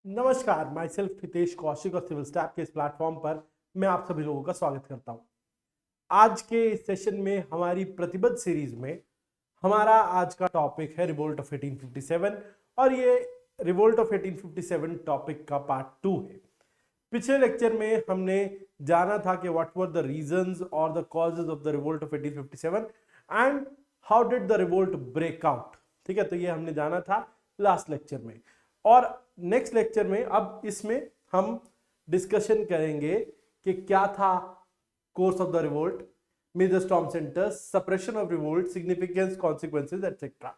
नमस्कार, my self Hitesh Kaushik और civil step के इस प्लेटफॉर्म पर मैं आप सभी लोगों का स्वागत करता हूं। आज के इस सेशन में हमारी प्रतिबद्ध सीरीज में हमारा आज का टॉपिक है रिवोल्ट ऑफ 1857 और ये रिवोल्ट ऑफ 1857 टॉपिक का पार्ट 2 है। पिछले लेक्चर में हमने जाना था कि व्हाट वर द रीजंस और the causes of the revolt of 1857 and how did the revolt break out. ठीक है, तो ये हमने जाना था लास्ट लेक्चर में। और नेक्स्ट लेक्चर में अब इसमें हम डिस्कशन करेंगे कि क्या था course of the revolt, major storm centres, suppression of revolt, significance, consequences etcetera.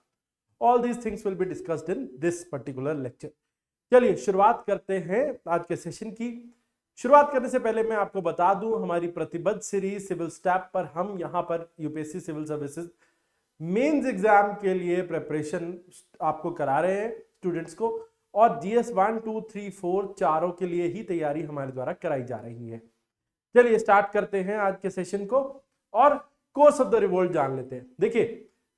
All these things will be discussed in this particular lecture. चलिए शुरुआत करते हैं आज के सेशन की। शुरुआत करने से पहले मैं आपको बता दूं, हमारी प्रतिबद्ध सीरीज सिविल स्टैप पर हम यहां पर UPSC civil services mains exam के लिए प्रिपरेशन आपको करा रहे हैं स्टूडेंट्स को, और जीएस 1, 2, 3, 4 चारों के लिए ही तैयारी हमारे द्वारा कराई जा रही है। चलिए स्टार्ट करते हैं आज के सेशन को और कोर्स ऑफ द रिवोल्ट जान लेते हैं। देखिए,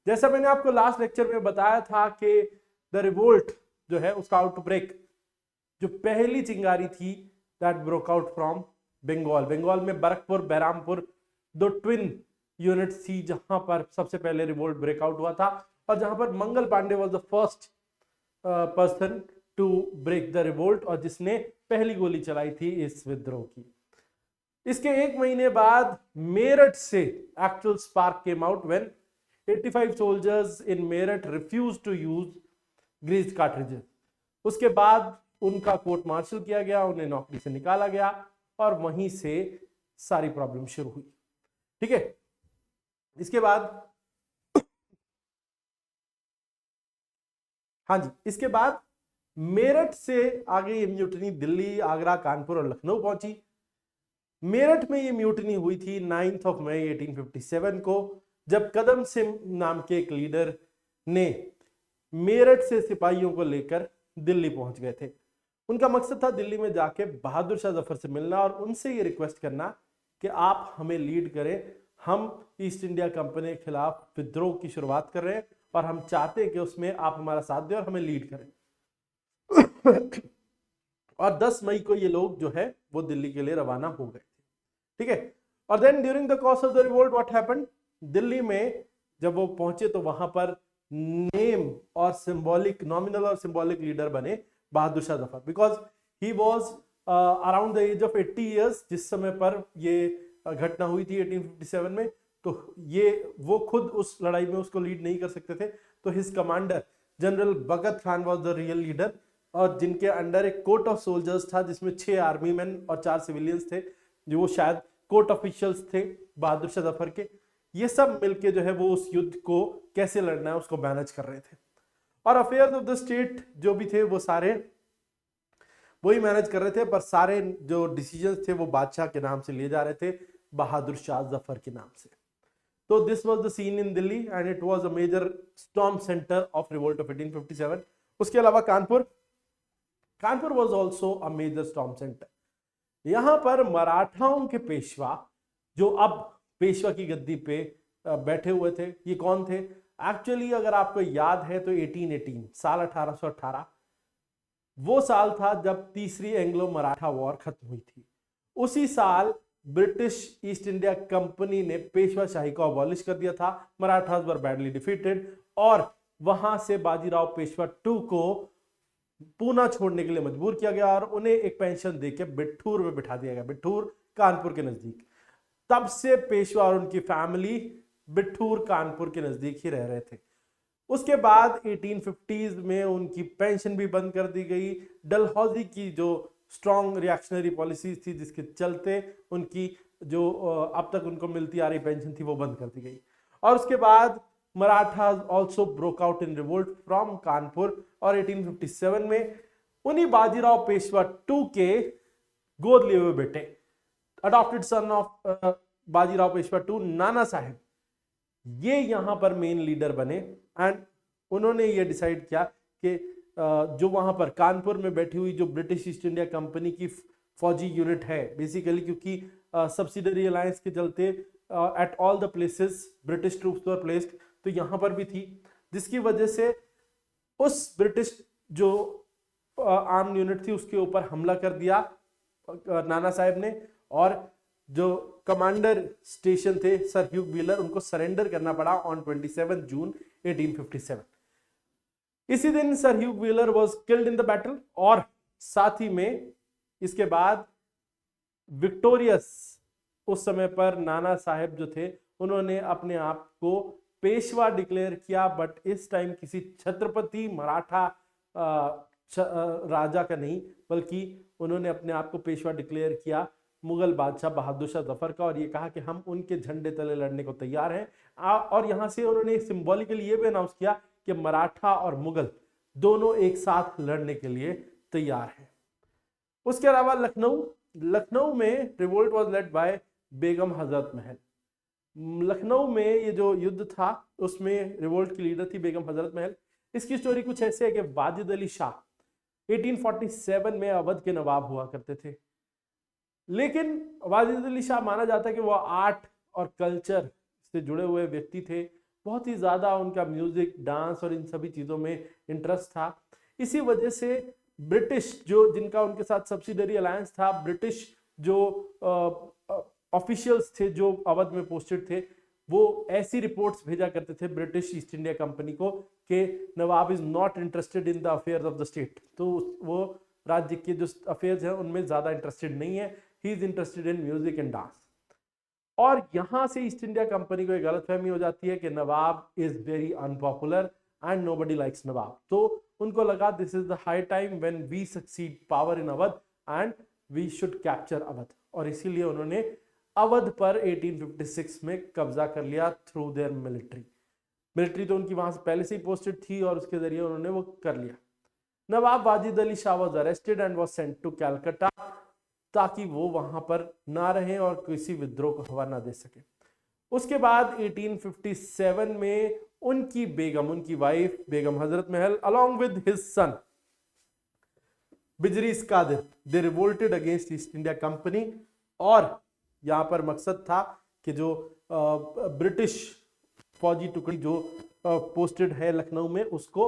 जैसा मैंने आपको लास्ट लेक्चर में बताया था कि द रिवोल्ट जो है उसका आउटब्रेक, जो पहली चिंगारी थी, that broke out from Bengal में बरकपुर, बैरामपुर, दो ट्विन यूनिट्स थी जहां पर सबसे पहले रिवोल्ट ब्रेकआउट हुआ था, और जहां पर Mangal Pandey was the first person to break the revolt और जिसने पहली गोली चलाई थी इस विद्रोह की। इसके एक महीने बाद मेरठ से actual spark came out when 85 soldiers in Meerut refuse to use greased cartridges. उसके बाद उनका कोर्ट मार्शल किया गया, उन्हें नौकरी से निकाला गया और वहीं से सारी प्रॉब्लम शुरू हुई। ठीक है, इसके बाद हाँ जी, इसके बाद मेरठ से आगे ये म्यूटनी दिल्ली, आगरा, कानपुर और लखनऊ पहुंची। मेरठ में ये म्यूटनी हुई थी 9 मई 1857 को, जब कदम सिंह नाम के एक लीडर ने मेरठ से सिपाहियों को लेकर दिल्ली पहुंच गए थे। उनका मकसद था दिल्ली में जाके बहादुर शाह जफर से मिलना और उनसे ये रिक्वेस्ट करना कि आप हमें लीड करें, हम ईस्ट इंडिया कंपनी के खिलाफ विद्रोह की शुरुआत कर रहे हैं और हम चाहते हैं कि उसमें आप हमारा साथ दें और हमें लीड करें। और 10 मई को ये लोग जो है वो दिल्ली के लिए रवाना हो गए थे। ठीक है, और then during the course of the revolt what happened, Delhi में जब वो पहुंचे तो वहां पर नेम और सिंबॉलिक, नॉमिनल और सिंबॉलिक लीडर बने Bahadur Shah Zafar, because he was around the age of 80 years जिस समय पर ये घटना हुई थी 1857 में। तो ये वो खुद उस लड़ाई में उसको लीड नहीं कर सकते थे, तो his commander general Bhagat Khan was the real leader, और जिनके अंडर एक कोर्ट ऑफ सोल्जर्स था जिसमें 6 आर्मी मैन और 4 सिविलियंस थे, जो वो शायद कोर्ट ऑफिशियल्स थे बहादुर शाह जफर के। ये सब मिलके जो है वो उस युद्ध को कैसे लड़ना है उसको मैनेज कर रहे थे, और अफेयर्स ऑफ द स्टेट जो भी थे वो सारे वही मैनेज कर रहे थे, पर सारे जो डिसीजंस थे वो बादशाह के नाम से लिए जा रहे थे, बहादुर शाह जफर के नाम से। तो this was the scene in Delhi and it was a major storm centre of revolt of 1857। उसके अलावा Kanpur was also a major storm centre. यहां पर मराठाओं के पेशवा, जो अब पेशवा की गद्दी पे बैठे हुए थे, ये कौन थे? एक्चुअली अगर आपको याद है तो 1818 साल 1818 वो साल था जब तीसरी एंग्लो मराठा वॉर खत्म हुई थी। उसी साल ब्रिटिश ईस्ट इंडिया कंपनी ने पेशवा शाही को अबॉलिश कर दिया था, मराठास वर बैडली डिफीटेड, और वहां से बाजीराव पेशवा 2 को पूना छोड़ने के लिए मजबूर किया गया और उन्हें एक पेंशन देके बिठूर में बिठा दिया गया, बिठूर कानपुर के नजदीक। तब से पेशवा और उनकी फैमिली बिठूर कानपुर के नजदीक ही रह रहे थे। उसके बाद 1850s में उनकी पेंशन भी बंद कर दी गई। डलहौजी की जो स्ट्रॉन्ग रिएक्शनरी पॉलिसीज थी जिसके चलते उनकी जो अब तक उनको मिलती आ रही पेंशन थी वो बंद कर दी गई। और उसके बाद Maratha also broke out in revolt from Kanpur, और 1857 में उन्हीं बाजीराव पेशवा 2 के गोद लिए हुए बेटे, adopted son of Bajirao Peshwa 2, Nana Saheb, ये यहां पर मेन लीडर बने। एंड उन्होंने ये डिसाइड किया कि जो वहां पर कानपुर में बैठी हुई जो ब्रिटिश ईस्ट इंडिया कंपनी की फौजी यूनिट है, बेसिकली क्योंकि सब्सिडरी अलायंस के चलते at all the places British troops were placed, तो यहां पर भी थी, जिसकी वजह से उस ब्रिटिश जो आर्म यूनिट थी उसके ऊपर हमला कर दिया नाना साहब ने, और जो कमांडर स्टेशन थे सर ह्यूग व्हीलर, उनको सरेंडर करना पड़ा ऑन 27 जून 1857। इसी दिन sir Hugh wheeler was killed in the battle, और साथ ही में इसके बाद विक्टोरियस उस समय पर नाना साहब जो थे उन्होंने अपने आप को पेशवा डिक्लेयर किया, बट इस टाइम किसी छत्रपति मराठा राजा का नहीं, बल्कि उन्होंने अपने आप को पेशवा डिक्लेयर किया मुगल बादशाह बहादुर शाह जफर का, और ये कहा कि हम उनके झंडे तले लड़ने को तैयार हैं। और यहां से उन्होंने सिंबॉलिकली ये भी अनाउंस किया कि मराठा और मुगल दोनों एक साथ लड़ने के लिए तैयार हैं। उसके अलावा लखनऊ में रिवोल्ट वाज लेड बाय बेगम हजरत महल। लखनऊ में ये जो युद्ध था उसमें रिवोल्ट की लीडर थी बेगम हजरत महल। इसकी स्टोरी कुछ ऐसे है कि वाजिद अली शाह 1847 में अवध के नवाब हुआ करते थे, लेकिन वाजिद अली शाह माना जाता है कि वो आर्ट और कल्चर से जुड़े हुए व्यक्ति थे, बहुत ही ज्यादा उनका म्यूजिक, डांस और इन सभी चीजों में इंटरेस्ट था। इसी वजह से ब्रिटिश जो जिनका उनके साथ सब्सिडरी अलायंस था, ब्रिटिश जो ऑफिशियल्स थे जो अवध में पोस्टेड थे, वो ऐसी रिपोर्ट्स भेजा करते थे ब्रिटिश ईस्ट इंडिया कंपनी को कि nawab is not interested in the affairs of the state, तो वो राज्य के जो अफेयर्स हैं उनमें ज्यादा इंटरेस्टेड नहीं है, he is interested in music and dance. और यहां से ईस्ट इंडिया कंपनी को एक गलतफहमी हो जाती है कि nawab is very unpopular and nobody likes nawab, तो उनको लगा this is the high time when we succeed power in Awadh and we should capture Awadh, और इसीलिए उन्होंने अवध पर 1856 में कब्जा कर लिया थ्रू देयर मिलिट्री तो उनकी वहां से पहले से ही पोस्टेड थी और उसके जरिए उन्होंने वो कर लिया। Nawab Wajid Ali Shah was arrested and was sent to Calcutta, ताकि वो वहां पर ना रहे और किसी विद्रोह को हवा ना दे सके। उसके बाद 1857 में उनकी wife Begum Hazrat Mahal along with his son Birjis Qadir, they revolted against East India company, और यहां पर मकसद था कि जो ब्रिटिश फौजी टुकड़ी जो पोस्टेड है लखनऊ में उसको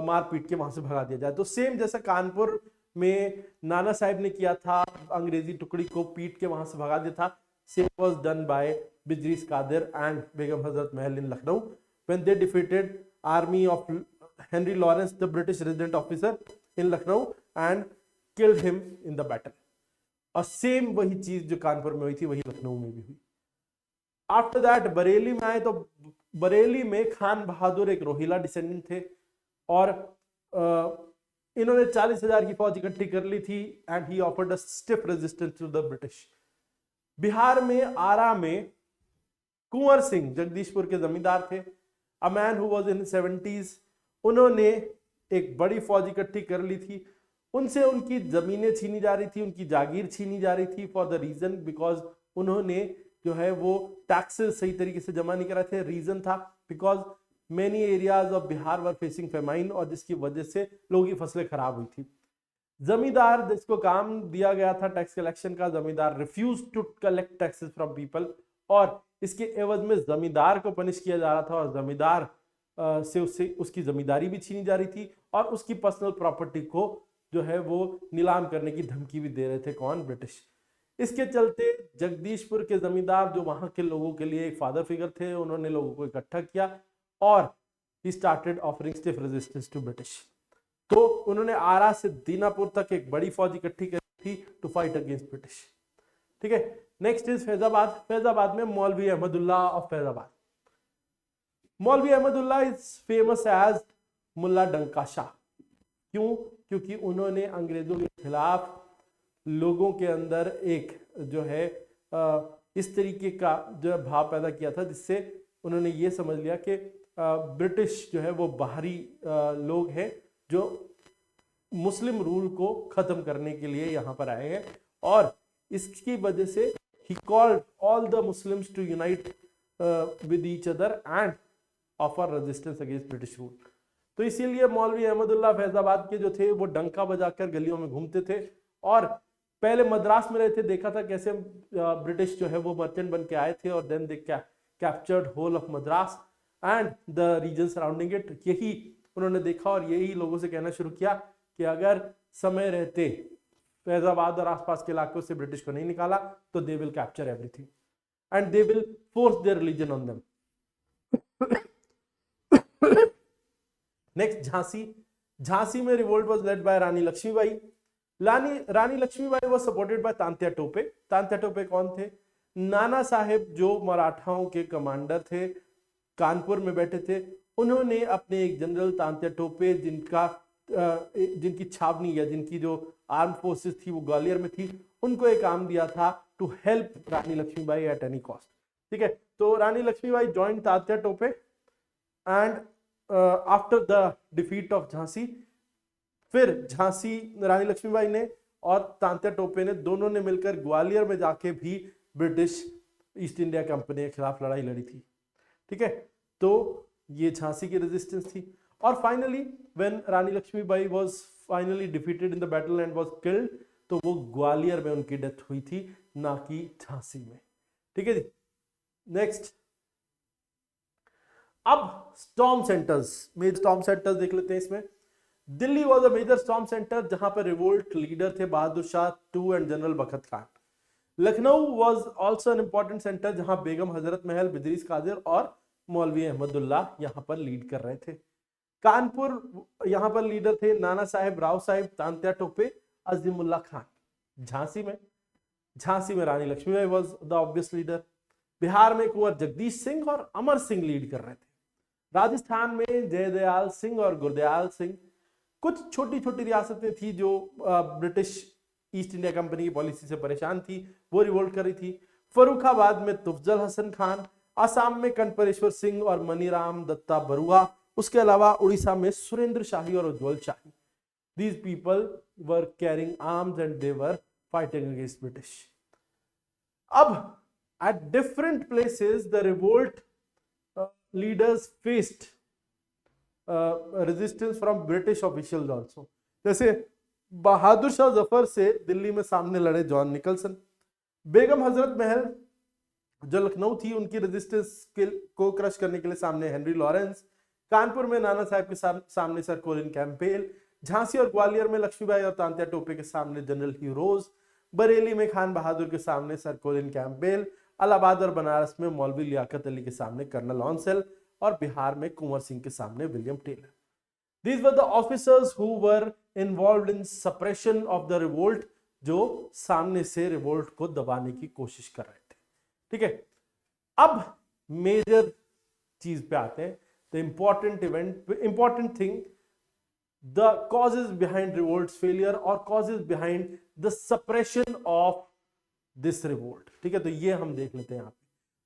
मार पीट के वहां से भगा दिया जाए। तो सेम जैसा कानपुर में नाना साहब ने किया था, अंग्रेजी टुकड़ी को पीट के वहां से भगा दिया था, same was done by Birjis Qadir and Begum Hazrat Mahal in Lucknow when they defeated army of Henry Lawrence the British resident officer in Lucknow and killed him in the battle. और सेम वही चीज जो कानपुर में हुई थी वही लखनऊ में भी हुई। आफ्टर दैट बरेली में आए तो बरेली में खान बहादुर एक रोहिला डिसेंडेंट थे, और इन्होंने 40,000 की फौज इकट्ठी कर ली थी and he offered a stiff resistance to the British. Bihar में आरा में कुंवर सिंह जगदीशपुर के जमींदार थे, a man who was in 70s, उन्होंने एक बड़ी फौज इकट्ठी कर ली थी। उनसे उनकी जमीनें छीनी जा रही थी, उनकी जागीर छीनी जा रही थी फॉर द रीजन बिकॉज उन्होंने जो है वो टैक्सेस सही तरीके से जमा नहीं कराए थे। रीजन था because many areas of Bihar were facing famine, और जिसकी वजह से लोगों की फसलें खराब हुई थी। जमींदार जिसको काम दिया गया था टैक्स कलेक्शन का, zamindar refuse to collect taxes from people, और इसके एवज में जमींदार को पनिश किया जा रहा था, और जमींदार से उसकी जमींदारी भी छीनी जा रही थी, और उसकी पर्सनल प्रॉपर्टी को जो है वो नीलाम करने की धमकी भी दे रहे थे कौन? ब्रिटिश। इसके चलते जगदीशपुर के जमींदार जो वहां के लोगों के लिए एक फादर फिगर थे, उन्होंने लोगों को इकट्ठा किया और he started offering stiff resistance to British. तो उन्होंने आरा से दीनापुर तक एक बड़ी फौज इकट्ठी की थी टू फाइट अगेंस्ट ब्रिटिश। ठीक है, नेक्स्ट इज फैजाबाद। फैजाबाद में मौलवी अहमदुल्ला ऑफ फैजाबाद। मौलवी अहमदुल्ला इज फेमस एज मुल्ला डंका शाह। क्यों? क्योंकि उन्होंने अंग्रेजों के खिलाफ लोगों के अंदर एक जो है इस तरीके का जो भाव पैदा किया था, जिससे उन्होंने ये समझ लिया कि ब्रिटिश जो है वो बाहरी लोग हैं जो मुस्लिम रूल को खत्म करने के लिए यहाँ पर आए हैं, और इसकी वजह से he called all the Muslims to unite with each other and offer resistance against British rule। तो इसीलिए मौलवी अहमदुल्ला फैजाबाद के जो थे वो डंका बजाकर गलियों में घूमते थे, और पहले मद्रास में रहे थे, देखा था कैसे ब्रिटिश जो है वो मर्चेंट बन के आए थे, और then they captured whole of Madras and the region surrounding it. यही उन्होंने देखा और यही लोगों से कहना शुरू किया कि अगर समय रहते फैजाबाद और आसपास के इलाकों से ब्रिटिश को नहीं निकाला तो they will capture everything and they will force their religion on them. Next Jhansi. Jhansi में revolt was led by Rani Lakshmibai. Rani Lakshmibai was supported by Tantya Tope. Tantya Tope कौन थे? नाना साहेब जो मराठाओं के कमांडर थे, कानपुर में बैठे थे, उन्होंने अपने एक जनरल तांत्या टोपे जिनकी छावनी या जिनकी जो आर्म फोर्सेस थी वो ग्वालियर में थी, उनको एक काम दिया था to help Rani Lakshmibai at any cost. ठीक है, तो Rani Lakshmibai join Tantya Tope and after the defeat of Jhansi, फिर झांसी रानी लक्ष्मीबाई ने और तांत्या टोपे ने दोनों ने मिलकर ग्वालियर में जाके भी ब्रिटिश ईस्ट इंडिया कंपनी के खिलाफ लड़ाई लड़ी थी। ठीक है, तो ये झांसी की रेजिस्टेंस थी। और finally when Rani Lakshmibai was finally defeated in the battle and was killed, तो वो ग्वालियर में उनकी डेथ हुई थी, ना कि झांसी में। ठीक है जी। नेक्स्ट, अब storm centres, major storm centres देख लेते हैं इसमें। Delhi was a major storm centre जहां पर रिवोल्ट लीडर थे Bahadur Shah two and general Bakht Khan. Lucknow was also an important centre जहां बेगम हजरत महल, बिदरीस कादिर और मौलवी अहमदुल्ला यहां पर लीड कर रहे थे। कानपुर यहां पर लीडर थे नाना साहेब, राव साहिब, तांत्या टोपे, अजीमुल्ला खान। झांसी में Rani Lakshmibai was the obvious leader. Bihar में कुंवर जगदीश सिंह और अमर सिंह लीड कर रहे थे। राजस्थान में जयदयाल सिंह और गुरदयाल सिंह। कुछ छोटी छोटी रियासतें थी जो ब्रिटिश ईस्ट इंडिया कंपनी की पॉलिसी से परेशान थी, वो रिवोल्ट कर रही थी। फर्रुखाबाद में तुफजल हसन खान, असम में कनपरेश्वर सिंह और मनीराम दत्ता बरुआ, उसके अलावा उड़ीसा में सुरेंद्र शाही और उज्जवल शाही। These people were carrying arms and they were fighting against British. अब at different places the revolt leaders faced resistance from British officials also. जैसे बहादुर शाह जफर से दिल्ली में सामने लड़े जॉन निकलसन। बेगम हजरत महल जो लखनऊ थी उनकी रेजिस्टेंस को क्रश करने के लिए सामने हेनरी लॉरेंस। कानपुर में नाना साहब के सामने सर कोलिन कैंपबेल। झांसी और ग्वालियर में लक्ष्मीबाई और तांत्या टोपे के सामने जनरल ह्यूरोज। बरेली में खान बहादुर के सामने सर कोलिन कैंपबेल। इलाहाबाद और बनारस में मौलवी लियाकत अली के सामने कर्नल ऑनसेल और बिहार में कुंवर सिंह के सामने William Taylor. These were the officers who were involved in suppression of the revolt, जो सामने से रिवोल्ट को दबाने की कोशिश कर रहे थे। ठीक है, अब मेजर चीज पे आते हैं। The important thing, the causes behind revolt's failure or causes behind the suppression of this revolt। ठीक है, तो ये हम देख लेते हैं यहाँ पे।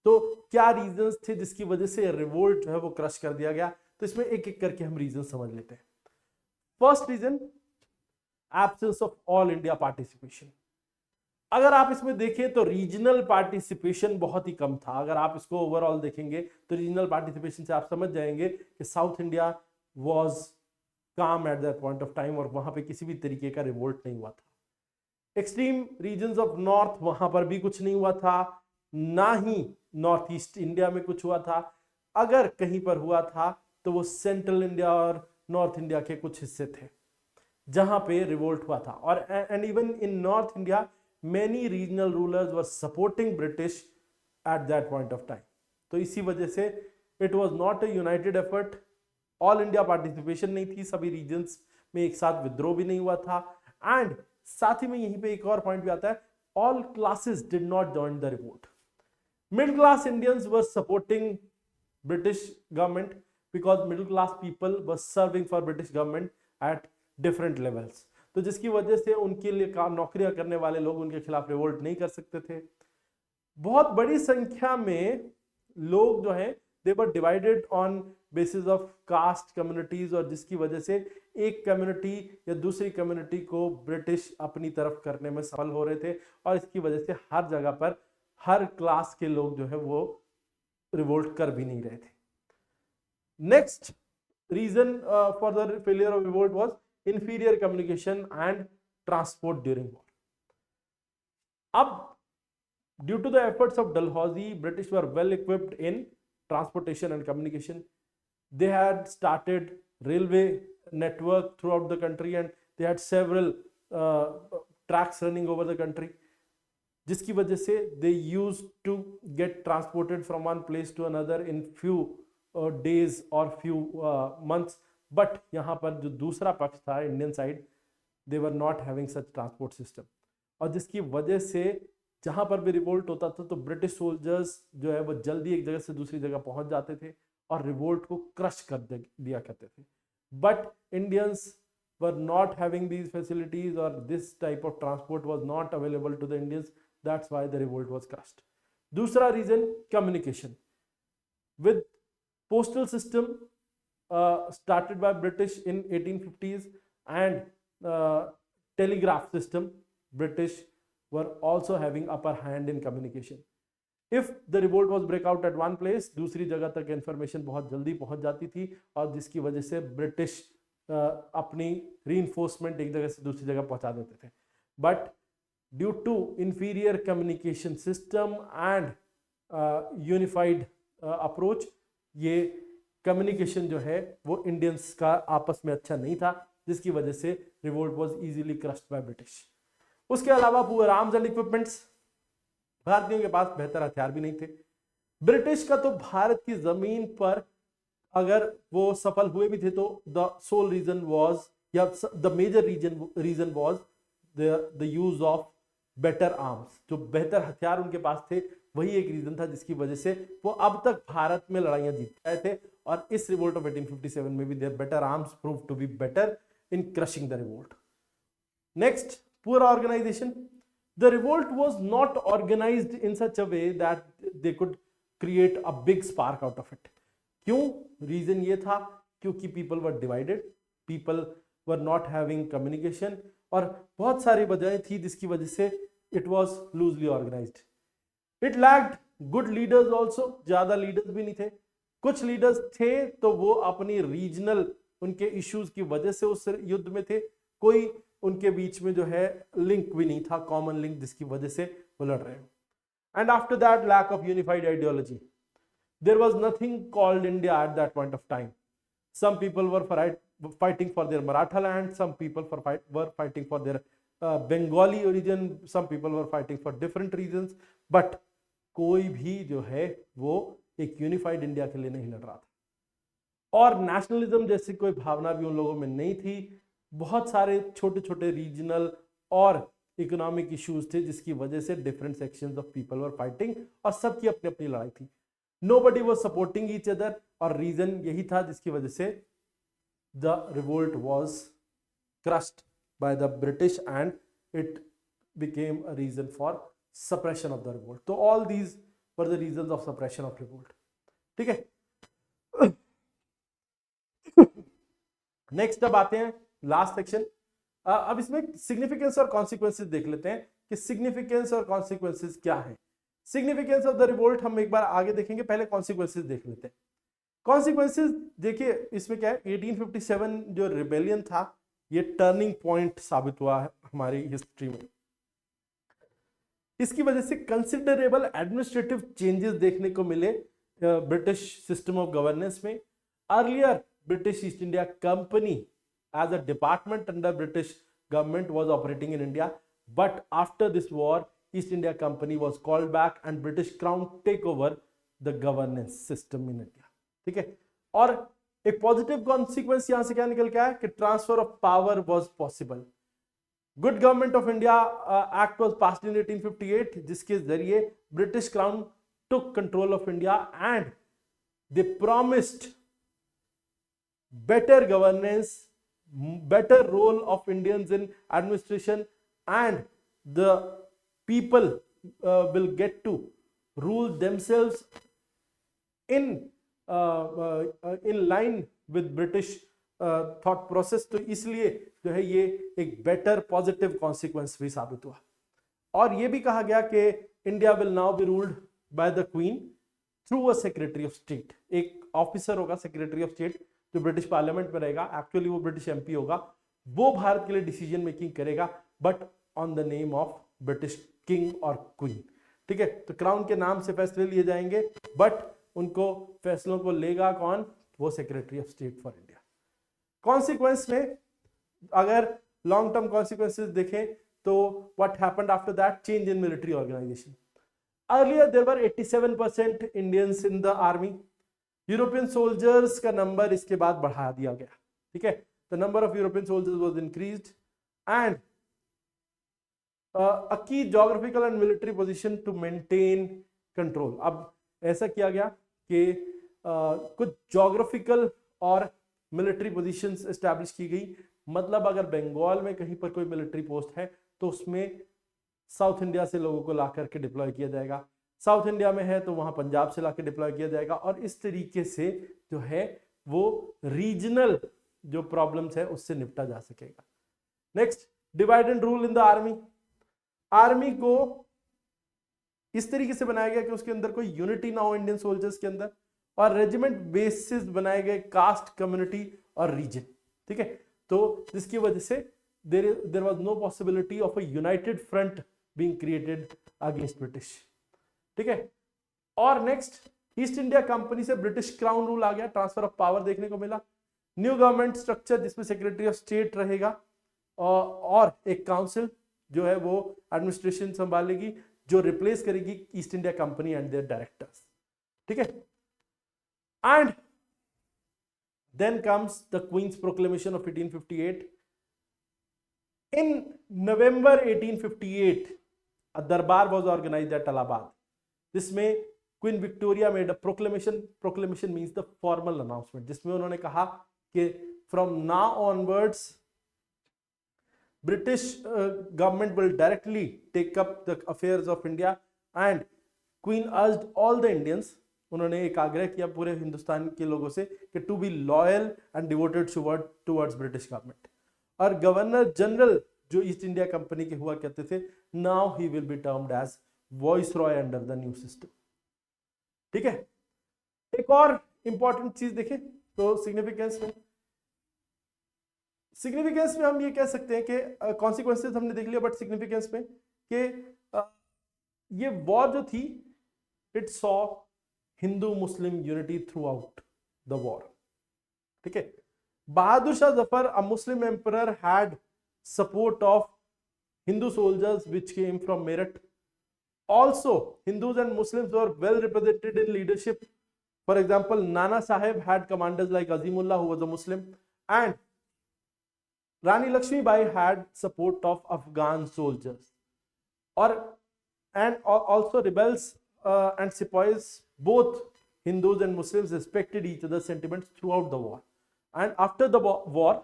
तो क्या रीजंस थे जिसकी वजह से रिवोल्ट जो है वो क्रश कर दिया गया, तो इसमें एक एक करके हम रीजन समझ लेते हैं। First reason, absence of all India participation. अगर आप इसमें देखें तो रीजनल पार्टिसिपेशन बहुत ही कम था। अगर आप इसको ओवरऑल देखेंगे तो रीजनल पार्टिसिपेशन से आप समझ जाएंगे कि साउथ इंडिया वाज काम eight that point of time और वहां पे किसी भी तरीके का रिवोल्ट नहीं हुआ था। एक्सट्रीम रीजन्स ऑफ नॉर्थ, वहां पर भी कुछ नहीं हुआ था, ना ही नॉर्थ ईस्ट इंडिया में कुछ हुआ था। अगर कहीं पर हुआ था तो वो सेंट्रल इंडिया और नॉर्थ इंडिया के कुछ हिस्से थे जहां पे रिवोल्ट हुआ था। और and even in north India many regional rulers were supporting British at that point of time। तो इसी वजह से it was not a united effort, all India participation नहीं थी, सभी regions में एक साथ विद्रोह भी नहीं हुआ था। एंड साथ ही में यहीं पे एक और पॉइंट भी आता है, all classes did not join the revolt। middle class Indians were supporting British government because middle class people were serving for British government at different levels। तो जिसकी वजह से उनके लिए काम नौकरियां करने वाले लोग उनके खिलाफ रिवोल्ट नहीं कर सकते थे। बहुत बड़ी संख्या में लोग जो हैं they were divided on basis of caste communities, और जिसकी वजह से एक कम्युनिटी या दूसरी कम्युनिटी को ब्रिटिश अपनी तरफ करने में सफल हो रहे थे, और इसकी वजह से हर जगह पर हर क्लास के लोग जो है वो रिवोल्ट कर भी नहीं रहे थे। Next reason for the failure of revolt was inferior communication and transport during war। अब due to the efforts of Dalhousie, British were well equipped in transportation and communication। They had started railway network throughout the country and they had several tracks running over the country, जिसकी वजह से they use to get transported from one place to another in few days और few months. But यहाँ पर जो दूसरा पक्ष था Indian side, they were not having such transport system, और जिसकी वजह से जहां पर भी रिवोल्ट होता था तो ब्रिटिश सोल्जर्स जो है वो जल्दी एक जगह से दूसरी जगह पहुंच जाते थे और रिवोल्ट को क्रश कर दिया करते थे। But Indians were not having these facilities और this type of transport was not available to the Indians, that's why the revolt was crushed. दूसरा reason communication, with postal system started by British in 1850s and telegraph system, British were also having upper hand in communication. If the revolt was break out at one place, दूसरी जगह तक information बहुत जल्दी पहुंच जाती थी और जिसकी वजह से ब्रिटिश अपनी रीइंफोर्समेंट एक जगह से दूसरी जगह पहुंचा देते थे। But due to inferior communication system and unified approach, ये कम्युनिकेशन जो है वो इंडियंस का आपस में अच्छा नहीं था, जिसकी वजह से revolt was easily crushed by British. उसके अलावा पुअर आर्म्स एंड इक्विपमेंट्स, भारतीयों के पास बेहतर हथियार भी नहीं थे। ब्रिटिश का तो भारत की जमीन पर अगर वो सफल हुए भी थे तो द सोल रीजन वाज, या the major reason was the use of better arms. जो बेहतर हथियार उनके पास थे वही एक रीजन था जिसकी वजह से वो अब तक भारत में लड़ाइयां जीत रहे थे, और इस रिवोल्ट ऑफ 1857 में भी their better arms prove to be better in crushing the revolt. Next, poor organisation. The revolt was not organised in such a way that they could create a big spark out of it. क्यों? Reason ये था क्योंकि people were divided, people were not having communication, और बहुत सारी वजहें थी जिसकी वजह से it was loosely organised. It lacked good leaders also, ज्यादा लीडर्स भी नहीं थे। कुछ लीडर्स थे तो वो अपनी रीजनल उनके इश्यूज की वजह से उस युद्ध में थे, कोई उनके बीच में जो है लिंक भी नहीं था, कॉमन लिंक, जिसकी वजह से वो लड़ रहे हैं। And after that lack of unified ideology, there was nothing called India at that point of time. Some people were fighting for their Maratha land, some people were fighting for their Bengali origin, some people were fighting for different reasons, but कोई भी जो है वो एक unified India के लिए नहीं लड़ रहा था, और नेशनलिज्म जैसी कोई भावना भी उन लोगों में नहीं थी। बहुत सारे छोटे छोटे रीजनल और इकोनॉमिक इश्यूज थे जिसकी वजह से different sections of people were fighting, और सबकी अपनी अपनी लड़ाई थी। Nobody was supporting each other, और रीजन यही था जिसकी वजह से the revolt was crushed by the British and it became a reason for suppression of the revolt. So all these were the reasons of suppression of revolt. ठीक है। Next अब आते हैं लास्ट सेक्शन। अब इसमें सिग्निफिकेंस और consequences देख लेते हैं कि सिग्निफिकेंस और कॉन्सिक्वेंसेस क्या है। सिग्निफिकेंस ऑफ द रिवोल्ट हम एक बार आगे देखेंगे, पहले कॉन्सिक्वेंसेस देख लेते हैं। कॉन्सिक्वेंसेस देखिए इसमें क्या है, 1857 जो रिबेलियन था ये टर्निंग पॉइंट साबित हुआ है हमारी हिस्ट्री में। इसकी वजह से कंसिडरेबल एडमिनिस्ट्रेटिव चेंजेस देखने को मिले ब्रिटिश सिस्टम ऑफ गवर्नेंस में। Earlier British East India Company as a department under British government was operating in India, but after this war East India Company was called back and British crown take over the governance system in India. ठीक है, और एक positive consequence यहां से क्या निकल के आया कि transfer of power was possible. Good government of India act was passed in 1858, जिसके जरिए British crown took control of India and they promised better governance, better role of Indians in administration, and the people will get to rule themselves in line with British thought process। तो इसलिए जो है ये एक better positive consequence भी साबित हुआ। और ये भी कहा गया कि India will now be ruled by the queen through a secretary of state. एक ऑफिसर होगा सेक्रेटरी ऑफ स्टेट जो ब्रिटिश पार्लियामेंट में रहेगा, एक्चुअली वो ब्रिटिश एमपी होगा, वो भारत के लिए डिसीजन मेकिंग करेगा but on the name of British king और क्वीन। ठीक है, तो क्राउन के नाम से फैसले लिए जाएंगे बट उनको फैसलों को लेगा कौन? वो secretary of state for India. Consequence में अगर लॉन्ग टर्म कॉन्सिक्वेंसेज देखें तो what happened after that, change in military organisation. Earlier there were 87% Indians in the army. European soldiers का नंबर इसके बाद बढ़ा दिया गया. ठीक है, the number of European soldiers was increased and a key geographical and military position to maintain control. अब ऐसा किया गया कि कुछ जोग्राफिकल और मिलिट्री पोजीशंस एस्टैब्लिश की गई. मतलब अगर बंगाल में कहीं पर कोई मिलिट्री पोस्ट है तो उसमें साउथ इंडिया से लोगों को ला करके डिप्लॉय किया जाएगा. साउथ इंडिया में है तो वहां पंजाब से लाके डिप्लॉय किया जाएगा. और इस तरीके से जो है वो रीजनल जो प्रॉब्लम्स है उससे निपटा जा सकेगा. Next, divide and rule in the army. Army को इस तरीके से बनाया गया कि उसके अंदर कोई यूनिटी ना हो इंडियन सोल्जर्स के अंदर, और रेजिमेंट बेसिस बनाए गए कास्ट, कम्युनिटी और रीजन. ठीक है, तो जिसकी वजह से there was no possibility of a united front being created against British. ठीक है, और नेक्स्ट, ईस्ट इंडिया कंपनी से ब्रिटिश क्राउन रूल आ गया, ट्रांसफर ऑफ पावर देखने को मिला. न्यू गवर्नमेंट स्ट्रक्चर जिसमें सेक्रेटरी ऑफ स्टेट रहेगा और एक काउंसिल जो है वो एडमिनिस्ट्रेशन संभालेगी, जो रिप्लेस करेगी East India Company and their directors. ठीक है, and then comes the queen's proclamation of 1858. In November 1858 a durbar was organised at Allahabad, जिसमें Queen Victoria made a proclamation. Proclamation means the formal announcement, जिसमें उन्होंने कहा कि from now onwards British government will directly take up the affairs of India, and Queen urged all the Indians, उन्होंने एक आग्रह किया पूरे हिंदुस्तान के लोगों से कि to be loyal and devoted towards British government. और गवर्नर जनरल जो ईस्ट इंडिया कंपनी के हुआ कहते थे, now he will be termed as viceroy under the new system. ठीक है, एक और इंपॉर्टेंट चीज देखें तो सिग्निफिकेंस में हम ये कह सकते हैं कि कॉन्सिक्वेंसेस हमने देख लिया, बट सिग्निफिकेंस में कि ये वॉर जो थी it saw Hindu Muslim unity throughout the war. ठीक है, Bahadur Shah Zafar, a Muslim emperor, had support of Hindu soldiers which came from Meerut. Also, Hindus and Muslims were well represented in leadership. For example, Nana Sahib had commanders like Azimullah, who was a Muslim, and Rani Lakshmi Bai had support of Afghan soldiers. And also rebels and sepoys, both Hindus and Muslims respected each other's sentiments throughout the war. And after the war,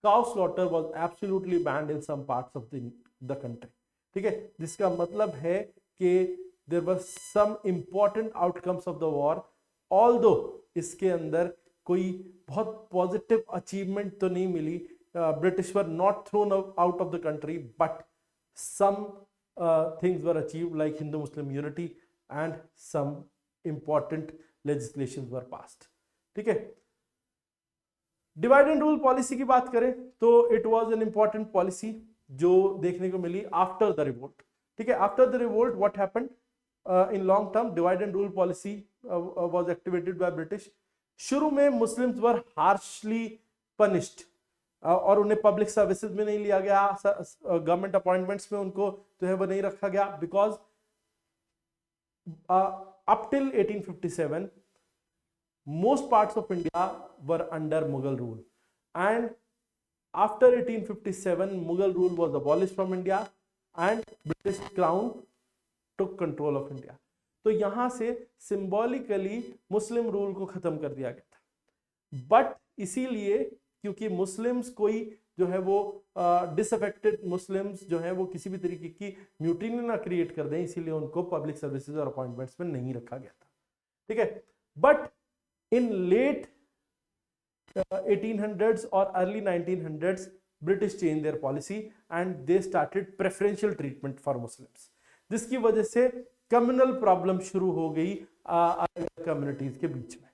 cow slaughter was absolutely banned in some parts of the country. ठीक है, जिसका मतलब है कि there were some important outcomes of the war, although इसके अंदर कोई बहुत पॉजिटिव अचीवमेंट तो नहीं मिली. British were not thrown out of the country, but some things were achieved like Hindu Muslim unity and some important legislations were passed. ठीक है, divide and rule policy की बात करें तो it was an important policy जो देखने को मिली after the revolt. ठीक है, after the revolt what happened in long term, divide and rule policy was activated by British. शुरू में मुस्लिम्स वर हार्शली पनिश्ड और उन्हें पब्लिक सर्विसेज में नहीं लिया गया, गवर्नमेंट अपॉइंटमेंट्स में उनको जो है वो नहीं रखा गया, because up till 1857 most parts of India were under Mughal rule, and after 1857 Mughal rule was abolished from India and British crown took control of India. तो यहां से सिंबॉलिकली मुस्लिम रूल को खत्म कर दिया गया था, बट इसीलिए क्योंकि मुस्लिम्स कोई जो है वो डिसअफेक्टेड मुस्लिम्स जो है वो किसी भी तरीके की म्यूटिनी ना क्रिएट कर दें, इसीलिए उनको पब्लिक सर्विसेज और अपॉइंटमेंट्स में नहीं रखा गया था. ठीक है, but in late 1800s or early 1900s British changed their policy and they started preferential treatment for Muslims, जिसकी वजह से कम्युनल प्रॉब्लम शुरू हो गई कम्युनिटीज के बीच में,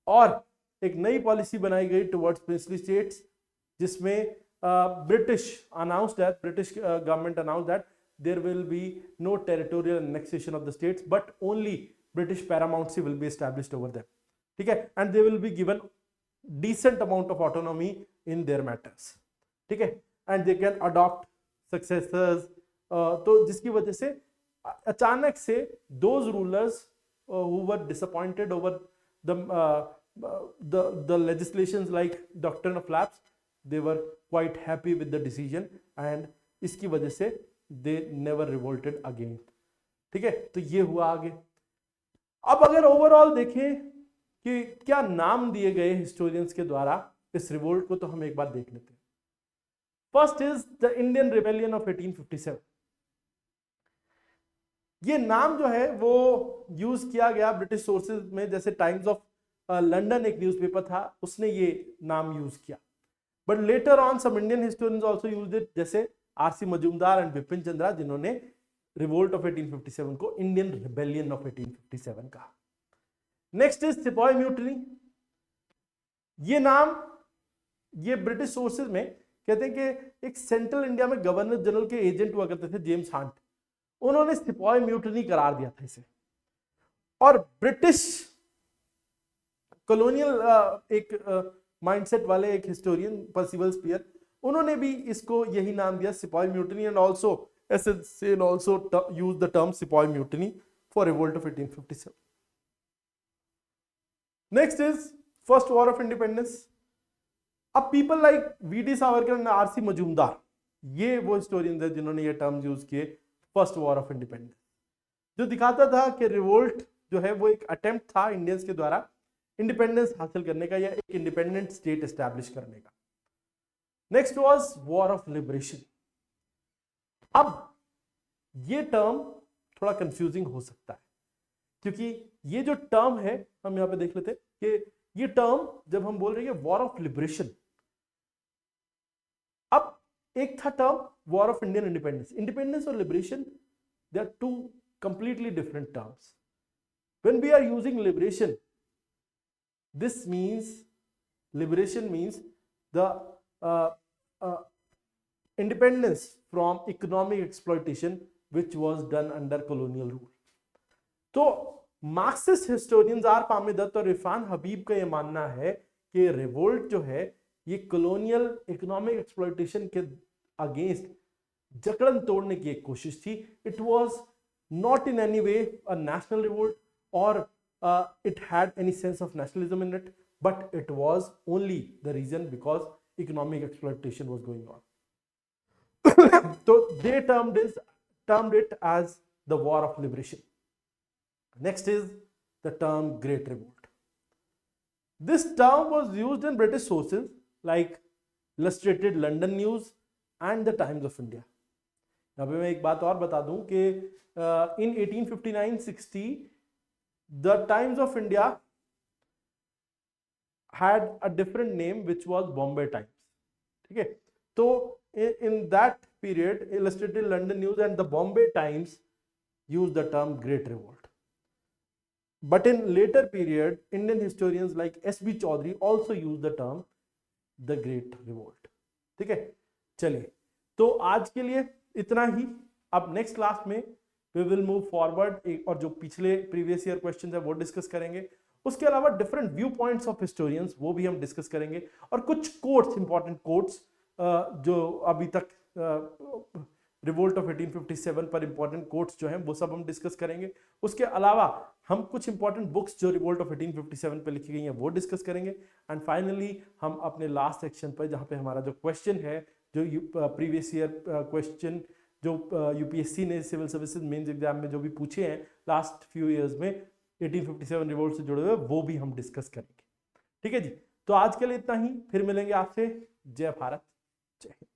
और एक नई पॉलिसी बनाई गई टुवर्ड्स प्रिंसली स्टेट्स, जिसमें British government announce that there will be no territorial annexation of the states, but only British paramountcy will be established over them. ठीक है, and they will be given decent amount of autonomy in their matters. ठीक है, and they can adopt successors. तो जिसकी वजह से अचानक से those rulers who were disappointed over the the legislations like doctrine of lapse, they were quite happy with the decision and इसकी वजह से they never revolted again। ठीक है, तो ये हुआ आगे। अब अगर ओवरऑल देखें कि क्या नाम दिए गए हिस्टोरियंस के द्वारा इस रिवोल्ट को, तो हम एक बार देख लेते हैं। First is the Indian rebellion of 1857। ये नाम जो है वो यूज किया गया ब्रिटिश सोर्सेज में, जैसे टाइम्स ऑफ लंदन एक न्यूज़पेपर था, उसने ये नाम यूज किया। But later on some Indian historians also used it, जैसे आरसी मजूमदार एंड बिपिन चंद्रा, जिन्होंने रिवोल्ट ऑफ 1857 को इंडियन रिबेलियन ऑफ 1857 कहा। Next is sepoy mutiny. ये नाम ये ब्रिटिश सोर्सेज में कहते हैं कि एक सेंट्रल इंडिया में गवर्नर जनरल के एजेंट हुआ करते थे जेम्स हंट, उन्होंने सिपॉय म्यूटनी करार दिया था इसे। और ब्रिटिश कॉलोनियल एक माइंडसेट वाले एक हिस्टोरियन पर्सिवल स्पीयर, उन्होंने भी इसको यही नाम दिया sepoy mutiny, and also SN also use the term sepoy mutiny for revolt of 1857। Next is first war of independence. अब people like VD Savarkar and RC Majumdar, ये वो हिस्टोरियंस है जिन्होंने ये टर्म्स यूज किए फर्स्ट वॉर ऑफ इंडिपेंडेंस, जो दिखाता था कि रिवोल्ट जो है वो एक अटेम्प्ट था इंडियंस के द्वारा इंडिपेंडेंस हासिल करने का या एक इंडिपेंडेंट स्टेट एस्टैब्लिश करने का। Next was war of liberation. अब ये टर्म थोड़ा कंफ्यूजिंग हो सकता है, क्योंकि ये जो टर्म है, हम यहां पे देख लेते हैं कि ये टर्म जब हम बोल रहे हैं वॉर ऑफ लिबरेशन, अब एक था term war of Indian independence. Independence और liberation, they are two completely different terms. When we are using liberation, this means liberation means the independence from economic exploitation which was done under colonial rule. तो Marxist historians are पामे Dutt और इरफान हबीब का यह मानना है कि revolt जो है ये कॉलोनियल इकोनॉमिक एक्सप्लॉयटेशन के अगेंस्ट जकड़न तोड़ने की एक कोशिश थी। It was not in any way a national revolt or it had any sense of nationalism in it, but it was only the reason because economic exploitation was going on. So they termed it as the war of liberation. Next is the term Great Revolt. This term was used in British sources like Illustrated London News and the Times of India. यहाँ पे मैं एक बात और बता दूं कि in 1859-60 the Times of India had a different name which was Bombay Times। ठीक है, तो in that period Illustrated London News and the Bombay Times used the term Great Revolt, but in later period Indian historians like S.B. Chaudhary also used the term the Great Revolt। ठीक है, चलिए तो आज के लिए इतना ही। अब next class में वी विल मूव फॉरवर्ड और जो पिछले प्रीवियस ईयर क्वेश्चन है वो डिस्कस करेंगे। उसके अलावा different view points of historians वो भी हम डिस्कस करेंगे, और कुछ कोट्स, इंपॉर्टेंट कोट्स जो अभी तक रिवोल्ट ऑफ 1857 पर इंपॉर्टेंट कोट्स जो हैं वो सब हम डिस्कस करेंगे। उसके अलावा हम कुछ इंपॉर्टेंट बुक्स जो रिवोल्ट ऑफ 1857 पे लिखी गई हैं वो डिस्कस करेंगे। एंड फाइनली हम अपने लास्ट सेक्शन पर, जहाँ पे हमारा जो क्वेश्चन है, जो प्रीवियस ईयर क्वेश्चन जो यूपीएससी ने सिविल सर्विसेज मेंस एग्जाम में जो भी पूछे हैं लास्ट फ्यू इयर्स में 1857 रिवोल्ट से जुड़े हुए, वो भी हम डिस्कस करेंगे। ठीक है जी, तो आज के लिए इतना ही, फिर मिलेंगे आपसे। जय भारत, जय हिंद।